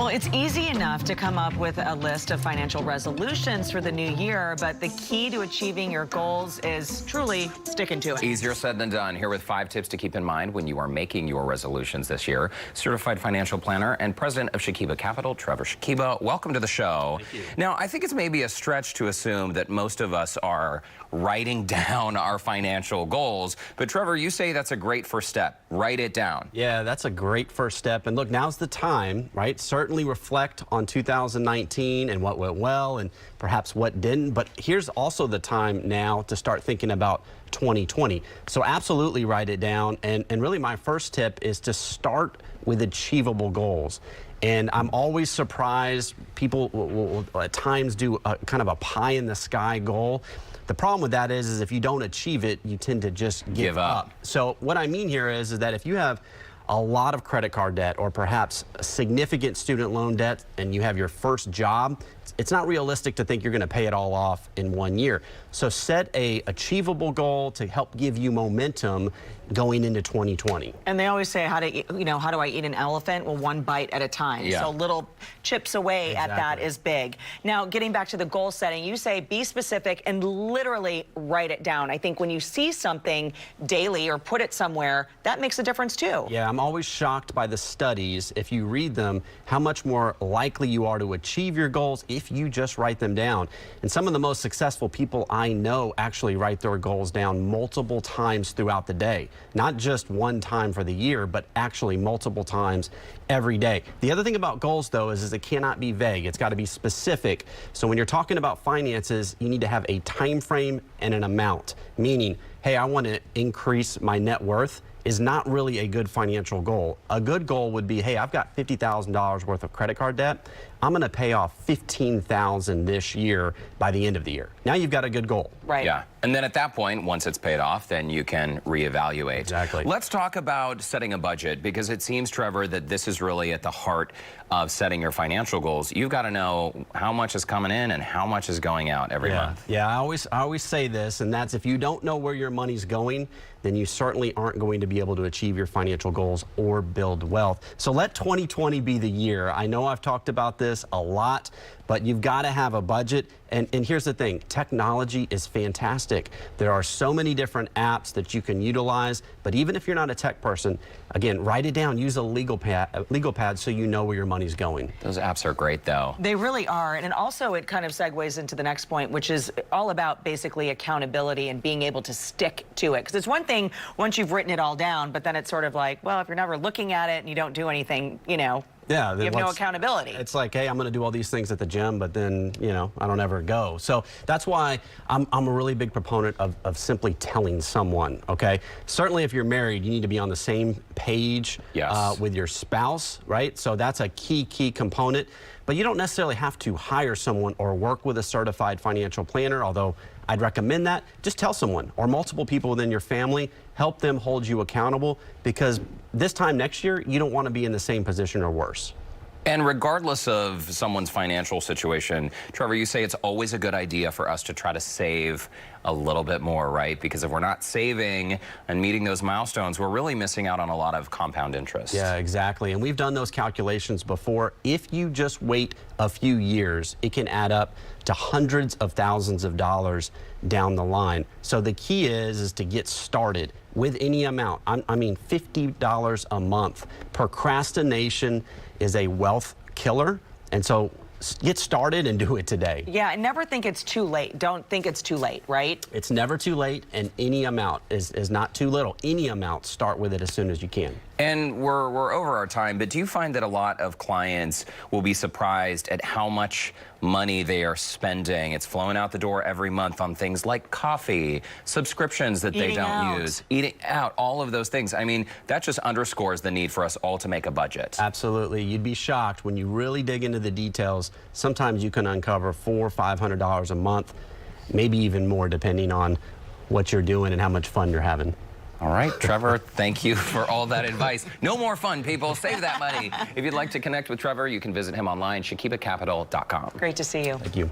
Well, it's easy enough to come up with a list of financial resolutions for the new year, but the key to achieving your goals is truly sticking to it. Easier said than done. Here with 5 tips to keep in mind when you are making your resolutions this year. Certified financial planner and president of Shakiba Capital, Trevor Shakiba, welcome to the show. Thank you. Now, I think it's maybe a stretch to assume that most of us are writing down our financial goals, but Trevor, you say that's a great first step. Write it down. Yeah, that's a great first step. And look, now's the time, right? Certainly reflect on 2019 and what went well and perhaps what didn't. But here's also the time now to start thinking about 2020. So absolutely write it down. And really my first tip is to start with achievable goals. And I'm always surprised people will at times do kind of a pie in the sky goal. The problem with that is if you don't achieve it, you tend to just give up. So what I mean here is that if you have a lot of credit card debt or perhaps significant student loan debt and you have your first job, it's not realistic to think you're going to pay it all off in 1 year. So set a achievable goal to help give you momentum going into 2020. And they always say, how do I eat an elephant? Well, one bite at a time. Yeah. So little chips away at that is big. Now, getting back to the goal setting, you say be specific and literally write it down. I think when you see something daily or put it somewhere, that makes a difference too. Yeah, I'm always shocked by the studies, if you read them, how much more likely you are to achieve your goals if you just write them down. And some of the most successful people I know actually write their goals down multiple times throughout the day. Not just one time for the year, but actually multiple times every day. The other thing about goals, though, is it cannot be vague. It's got to be specific. So when you're talking about finances, you need to have a time frame and an amount, meaning, hey, I want to increase my net worth is not really a good financial goal. A good goal would be, hey, I've got $50,000 worth of credit card debt. I'm going to pay off $15,000 this year by the end of the year. Now you've got a good goal. Right. Yeah. And then at that point, once it's paid off, then you can reevaluate. Exactly. Let's talk about setting a budget, because it seems, Trevor, that this is really at the heart of setting your financial goals. You've got to know how much is coming in and how much is going out every month. Yeah, I always say this, and that's if you don't know where your money's going, then you certainly aren't going to be able to achieve your financial goals or build wealth. So let 2020 be the year. I know I've talked about this a lot, but you've got to have a budget. And here's the thing, technology is fantastic. There are so many different apps that you can utilize, but even if you're not a tech person, again, write it down, use a legal pad so you know where your money's going. Those apps are great, though. They really are. And also it kind of segues into the next point, which is all about basically accountability and being able to stick to it. Because it's one thing once you've written it all down, but then it's sort of like, well, if you're never looking at it and you don't do anything, Yeah, you have no accountability. It's like, hey, I'm going to do all these things at the gym, but then, I don't ever go. So that's why I'm a really big proponent of simply telling someone, okay? Certainly if you're married, you need to be on the same page with your spouse, right? So that's a key component. But you don't necessarily have to hire someone or work with a certified financial planner, although I'd recommend that. Just tell someone or multiple people within your family, help them hold you accountable, because this time next year, you don't want to be in the same position or worse. And regardless of someone's financial situation, Trevor, you say it's always a good idea for us to try to save a little bit more, right? Because if we're not saving and meeting those milestones, we're really missing out on a lot of compound interest. Yeah, exactly. And we've done those calculations before. If you just wait a few years, it can add up to hundreds of thousands of dollars down the line. So the key is to get started with any amount. I mean, $50 a month. Procrastination is a wealth killer. And so get started and do it today. Yeah, and never think it's too late. Don't think it's too late, right? It's never too late, and any amount is not too little. Any amount, start with it as soon as you can. And we're over our time, but do you find that a lot of clients will be surprised at how much money they are spending? It's flowing out the door every month on things like coffee, subscriptions that they don't use, eating out, all of those things. I mean, that just underscores the need for us all to make a budget. Absolutely. You'd be shocked when you really dig into the details. Sometimes you can uncover $400 or $500 a month, maybe even more, depending on what you're doing and how much fun you're having. All right, Trevor, thank you for all that advice. No more fun, people. Save that money. If you'd like to connect with Trevor, you can visit him online, shakibacapital.com. Great to see you. Thank you.